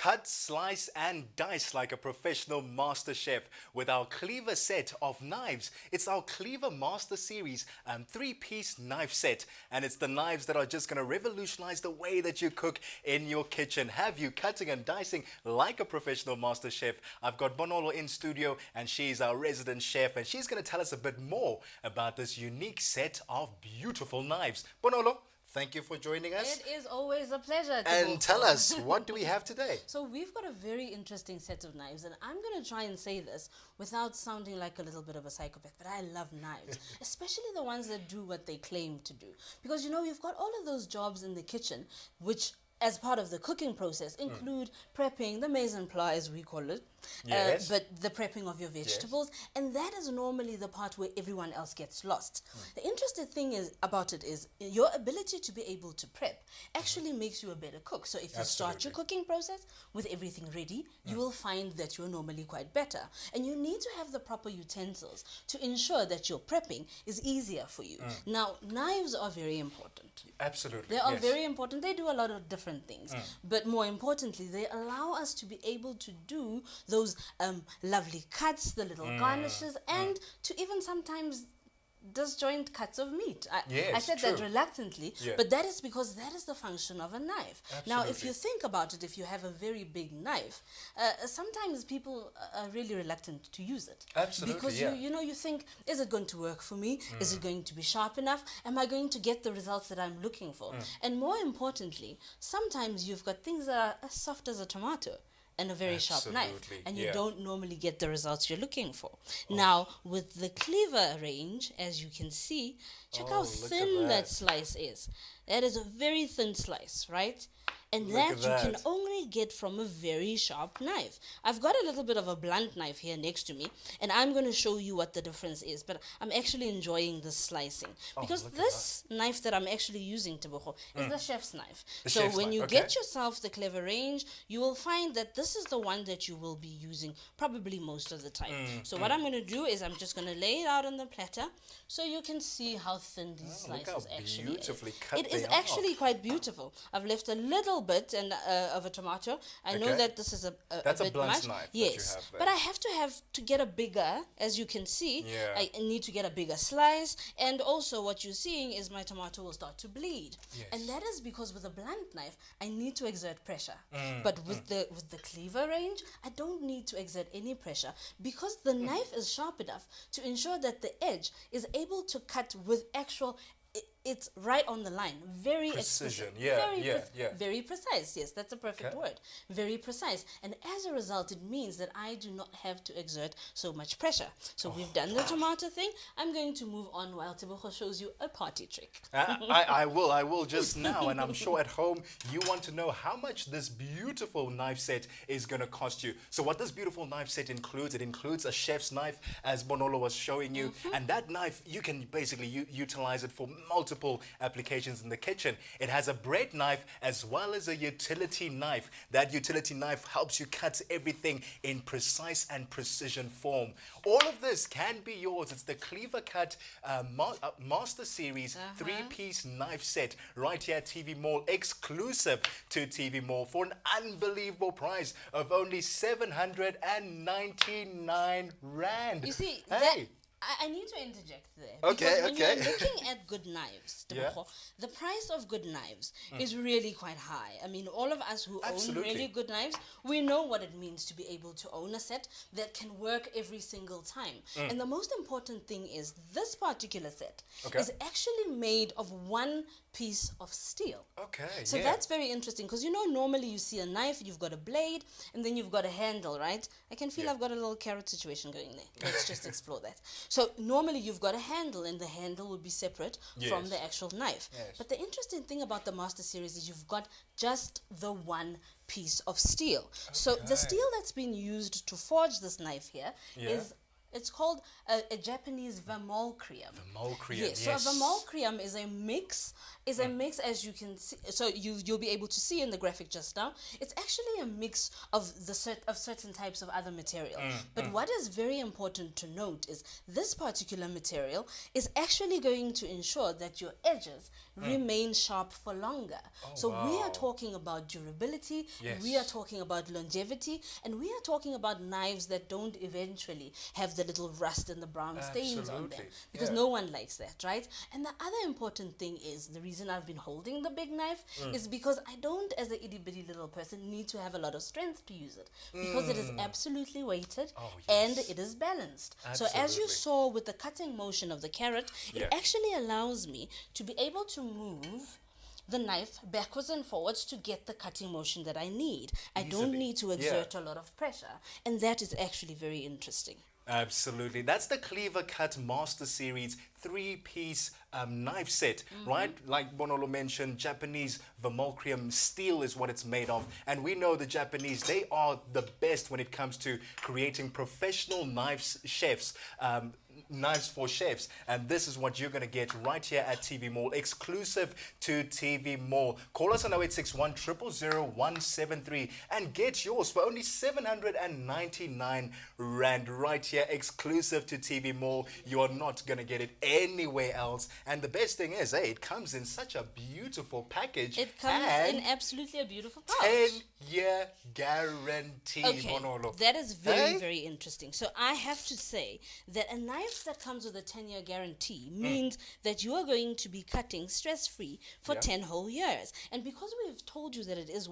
Cut, slice and dice like a professional master chef with our Kleva set of knives. It's our Kleva Master Series three-piece knife set, and it's the knives that are just going to revolutionize the way that you cook in your kitchen. Have you cutting and dicing like a professional master chef? I've got Bonolo in studio, and she's our resident chef, and she's going to tell us a bit more about this unique set of beautiful knives. Bonolo, thank you for joining us. It is always a pleasure. And tell us, what do we have today? So we've got a very interesting set of knives, and I'm going to try and say this without sounding like a little bit of a psychopath, but I love knives, especially the ones that do what they claim to do. Because, you know, you've got all of those jobs in the kitchen, which as part of the cooking process include prepping the mise en place, as we call it, Yes. but the prepping of your vegetables, and that is normally the part where everyone else gets lost. The interesting thing about it is your ability to be able to prep actually makes you a better cook. So if you start your cooking process with everything ready, you will find that you're normally quite better. And you need to have the proper utensils to ensure that your prepping is easier for you. Now, knives are very important. Absolutely. They are very important. They do a lot of different things. But more importantly, they allow us to be able to do those lovely cuts, the little garnishes, and to even sometimes disjoint cuts of meat. I said that reluctantly, but that is because that is the function of a knife. Now, if you think about it, if you have a very big knife, sometimes people are really reluctant to use it. Absolutely, because you think, is it going to work for me? Is it going to be sharp enough? Am I going to get the results that I'm looking for? And more importantly, sometimes you've got things that are as soft as a tomato and a very sharp knife, and you don't normally get the results you're looking for. Now, with the Kleva range, as you can see, check how thin that slice is. That is a very thin slice, right? And that you can only get from a very sharp knife. I've got a little bit of a blunt knife here next to me, and I'm going to show you what the difference is. But I'm actually enjoying this slicing. Because this knife that I'm actually using, Tebogo, is the chef's knife. So when you get yourself the Kleva range, you will find that this is the one that you will be using probably most of the time. So what I'm going to do is I'm just going to lay it out on the platter so you can see how thin these slices actually are. It is actually quite beautiful. I've left a little bit of a tomato. I know that this is a That's bit a blunt much. knife. Yes, that you have there. but I have to get a bigger, as you can see. I need to get a bigger slice, and also what you're seeing is my tomato will start to bleed, and that is because with a blunt knife I need to exert pressure. But with the Kleva range, I don't need to exert any pressure because the knife is sharp enough to ensure that the edge is able to cut with actual. It's right on the line, very precision, explicit. Very precise. Yes, that's a perfect word. Very precise, and as a result, it means that I do not have to exert so much pressure. So we've done the tomato thing. I'm going to move on while Tebogo shows you a party trick. I will just now, and I'm sure at home you want to know how much this beautiful knife set is going to cost you. So what this beautiful knife set includes, it includes a chef's knife, as Bonolo was showing you, and that knife, you can basically utilize it for multiple applications in the kitchen. It has a bread knife as well as a utility knife. That utility knife helps you cut everything in precise and precision form. All of this can be yours. It's the Kleva Cut Master Series three-piece knife set right here at TV Mall, exclusive to TV Mall for an unbelievable price of only 799 Rand. You see, I need to interject there. Okay, because when you're looking at good knives, the price of good knives is really quite high. I mean, all of us who own really good knives, we know what it means to be able to own a set that can work every single time. And the most important thing is this particular set is actually made of one piece of steel. So that's very interesting because, you know, normally you see a knife, you've got a blade, and then you've got a handle, right? I can feel I've got a little carrot situation going there. Let's just explore that. So normally you've got a handle, and the handle will be separate from the actual knife. But the interesting thing about the Master Series is you've got just the one piece of steel. So the steel that's been used to forge this knife here is It's called a Japanese Vamolcrium. Vamolcrium, Yes. So a Vamolcrium is a mix. As you can see. So you'll be able to see in the graphic just now. It's actually a mix of certain types of other material. But what is very important to note is this particular material is actually going to ensure that your edges remain sharp for longer. So we are talking about durability. Yes. We are talking about longevity, and we are talking about knives that don't eventually have the little rust and the brown stains on them, because no one likes that, right? And the other important thing is, the reason I've been holding the big knife is because I don't, as a itty bitty little person, need to have a lot of strength to use it, because it is absolutely weighted and it is balanced. So as you saw with the cutting motion of the carrot, it actually allows me to be able to move the knife backwards and forwards to get the cutting motion that I need. I don't need to exert a lot of pressure, and that is actually very interesting. Absolutely. That's the Kleva Cut Master Series 3-piece knife set, right? Like Bonolo mentioned, Japanese Vamolcrium steel is what it's made of. And we know the Japanese, they are the best when it comes to creating professional knives for chefs, and this is what you're going to get right here at TV Mall, exclusive to TV Mall. Call us on 0861 000 173 and get yours for only 799 Rand right here, exclusive to TV Mall. You are not going to get it anywhere else. And the best thing is, it comes in such a beautiful package. It comes in absolutely a beautiful pouch. 10-year guarantee. Okay, that is very, very interesting. So I have to say that a knife that comes with a 10-year guarantee means that you are going to be cutting stress-free for 10 whole years. And because we've told you that it is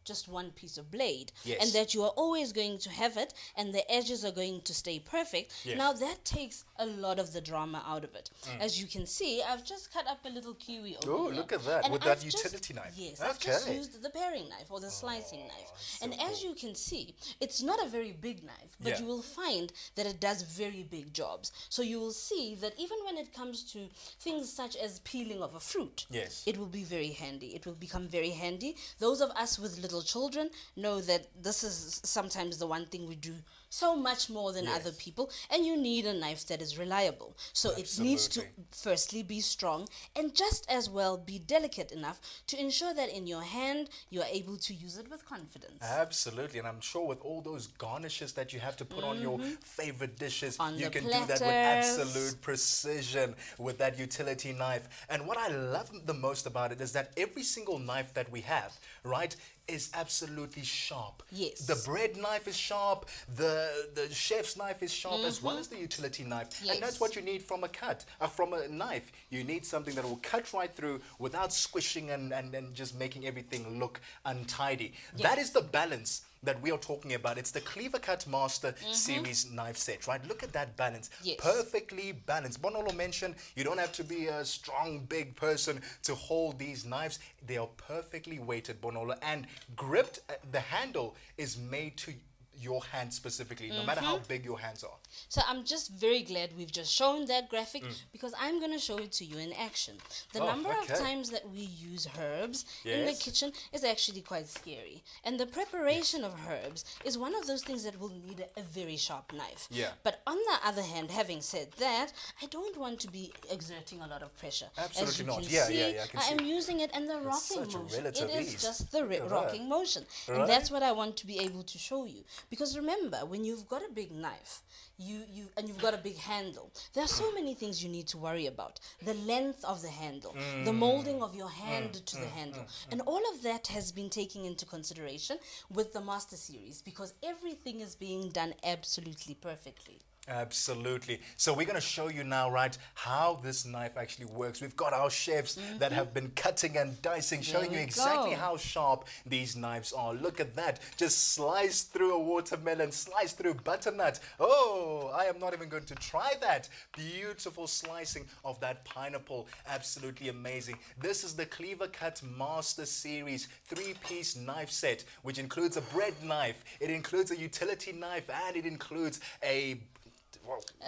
just one piece of blade, and that you are always going to have it, and the edges are going to stay perfect, now that takes a lot of the drama out of it. As you can see, I've just cut up a little kiwi over here. Look at that, and with that utility knife. Yes, I've just used the paring knife or the slicing knife. And as you can see, it's not a very big knife, but you will find that it does very big jobs. So you will see that even when it comes to things such as peeling of a fruit, it will be very handy. It will become very handy. Those of us with little children know that this is sometimes the one thing we do so much more than other people, and you need a knife that is reliable. So it needs to firstly be strong, and just as well be delicate enough to ensure that in your hand you are able to use it with confidence. Absolutely, and I'm sure with all those garnishes that you have to put on your favorite dishes, you can platters. do that with absolute precision with that utility knife. And what I love the most about it is that every single knife that we have, right, is absolutely sharp. Yes. The bread knife is sharp, the chef's knife is sharp, as well as the utility knife. Yes. And that's what you need from a knife. You need something that will cut right through without squishing and just making everything look untidy. Yes. That is the balance that we are talking about. It's the Kleva Cut Master Series knife set, right? Look at that balance. Yes. Perfectly balanced. Bonolo mentioned you don't have to be a strong, big person to hold these knives. They are perfectly weighted, Bonolo, and gripped. The handle is made to your hand specifically, no matter how big your hands are. So I'm just very glad we've just shown that graphic, because I'm going to show it to you in action. The number of times that we use herbs in the kitchen is actually quite scary. And the preparation of herbs is one of those things that will need a very sharp knife. But on the other hand, having said that, I don't want to be exerting a lot of pressure. Absolutely not. I am using it, and the rocking motion. It is just the rocking motion. And that's what I want to be able to show you. Because remember, when you've got a big knife, you've got a big handle, there are so many things you need to worry about. The length of the handle, the molding of your hand to the handle, and all of that has been taken into consideration with the Master Series, because everything is being done absolutely perfectly. Absolutely. So we're going to show you now, right, how this knife actually works. We've got our chefs that have been cutting and dicing, showing you exactly how sharp these knives are. Look at that. Just slice through a watermelon, slice through butternut. Oh, I am not even going to try that. Beautiful slicing of that pineapple. Absolutely amazing. This is the Kleva Cut Master Series 3-piece knife set, which includes a bread knife, it includes a utility knife, and it includes a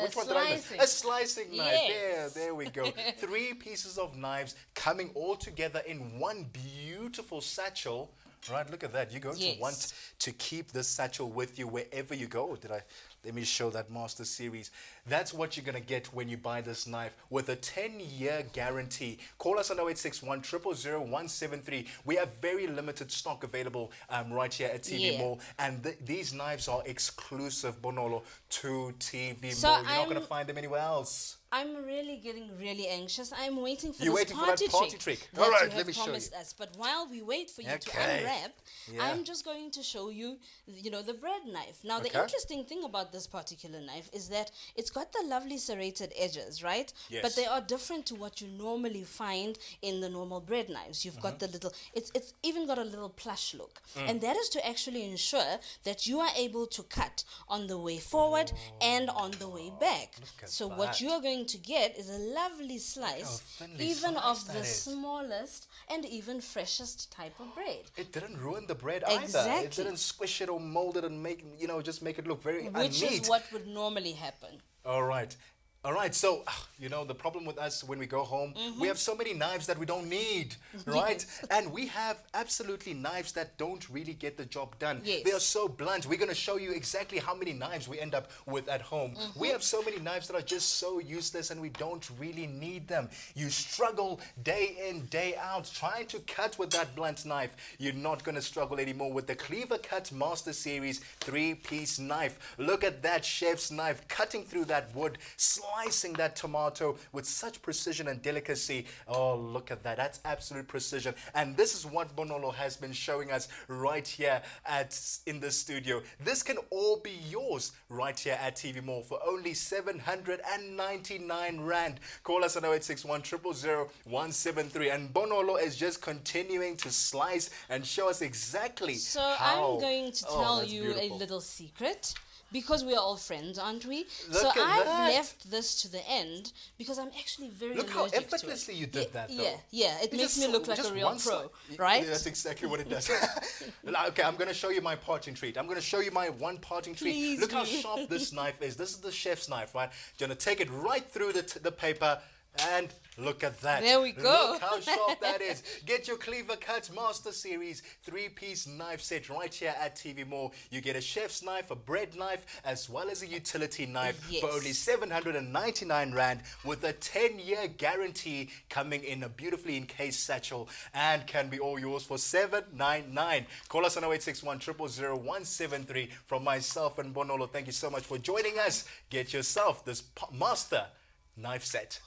which one did I miss? A slicing knife. Yes. There we go. 3 pieces of knives coming all together in one beautiful satchel Right, look at that. You're going to Yes. want to keep this satchel with you wherever you go. Let me show that Master Series. That's what you're going to get when you buy this knife with a 10-year guarantee. Call us on 0861 000 173. We have very limited stock available right here at TV Yeah. Mall. And these knives are exclusive, Bonolo, to TV So Mall. You're not going I'm- to find them anywhere else. I'm really getting really anxious. I'm waiting for You're this waiting for that party trick. that All right, you let have me show promised us. But while we wait for you to Okay. unwrap, Yeah. I'm just going to show you, the bread knife. Now, the Okay. interesting thing about this particular knife is that it's got the lovely serrated edges, right? Yes. But they are different to what you normally find in the normal bread knives. You've got the little, it's even got a little plush look. And that is to actually ensure that you are able to cut on the way forward and on the way back. Look at So what that. you are going to get is a lovely slice, thinly even sliced of that the is. smallest and even freshest type of bread. It didn't ruin the bread either. It Exactly. didn't squish it or mold it and make, just make it look very Which unneat. is what would normally happen. All right. All right, so, the problem with us when we go home, we have so many knives that we don't need, right? Yes. And we have absolutely knives that don't really get the job done. Yes. They are so blunt. We're going to show you exactly how many knives we end up with at home. We have so many knives that are just so useless and we don't really need them. You struggle day in, day out trying to cut with that blunt knife. You're not going to struggle anymore with the Kleva Cut Master Series 3-piece knife. Look at that chef's knife cutting through that wood, slicing that tomato with such precision and delicacy. Oh, look at that. That's absolute precision. And this is what Bonolo has been showing us right here in the studio. This can all be yours right here at TV Mall for only 799 Rand. Call us on 0861 000 173. And Bonolo is just continuing to slice and show us exactly So how. I'm going to Oh, tell that's you beautiful. a little secret. Because we are all friends, aren't we? Look so at I've that. left this to the end because I'm actually very Look how allergic effortlessly to it. you did that, though. Yeah. It You makes just me look saw- like a just real one pro, sli- right? Yeah, that's exactly what it does. Okay, I'm going to show you my parting treat. I'm going to show you my one parting treat. Please Look how do. sharp this knife is. This is the chef's knife, right? You're going to take it right through the paper. And look at that. There we go. Look how sharp that is. Get your Kleva Cut Master Series 3-piece knife set right here at TV Mall. You get a chef's knife, a bread knife, as well as a utility knife Yes. for only 799 Rand with a 10-year guarantee coming in a beautifully encased satchel and can be all yours for 799. Call us on 0861 000 173. From myself and Bonolo, thank you so much for joining us. Get yourself this master knife set.